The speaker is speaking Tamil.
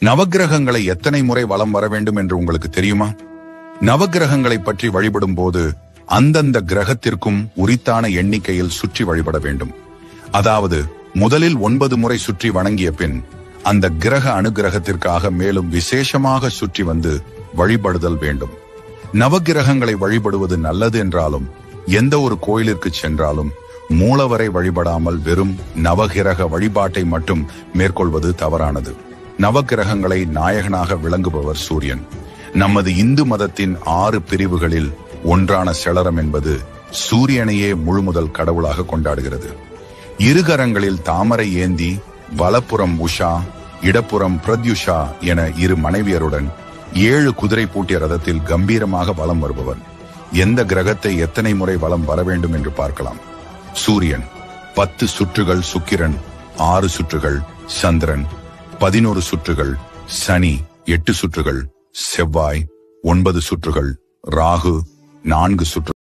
நவக்கிரகங்களை எத்தனை முறை வலம் வர வேண்டும் என்று உங்களுக்கு தெரியுமா? நவக்கிரகங்களை பற்றி வழிபடும் போது அந்தந்த கிரகத்திற்கும் உரித்தான எண்ணிக்கையில் சுற்றி வழிபட வேண்டும். அதாவது முதலில் 9 முறை சுற்றி வணங்கிய பின் அந்த கிரக அனுகிரகத்திற்காக மேலும் விசேஷமாக சுற்றி வந்து வழிபடுதல் வேண்டும். நவக்கிரகங்களை வழிபடுவது நல்லது என்றாலும் எந்த ஒரு கோயிலிற்கு சென்றாலும் மூலவரை வழிபடாமல் வெறும் நவகிரக வழிபாட்டை மட்டும் மேற்கொள்வது தவறானது. நவக்கிரகங்களை நாயகனாக விளங்குபவர் சூரியன். நமது இந்து மதத்தின் 6 பிரிவுகளில் ஒன்றான செளரம் என்பது சூரியனையே முழுமுதல் கடவுளாக கொண்டாடுகிறது. இருகரங்களில் தாமரை ஏந்தி வலப்புறம் உஷா, இடப்புறம் பிரத்யுஷா என 2 மனைவியருடன் 7 குதிரை பூட்டிய ரதத்தில் கம்பீரமாக வலம் வருபவர். எந்த கிரகத்தை எத்தனை முறை வலம் வர வேண்டும் என்று பார்க்கலாம். சூரியன் 10 சுற்றுகள், சுக்கிரன் 6 சுற்றுகள், சந்திரன் 11 சுற்றுகள், சனி 8 சுற்றுகள், செவ்வாய் 9 சுற்றுகள், ராகு 4 சுற்றுகள்.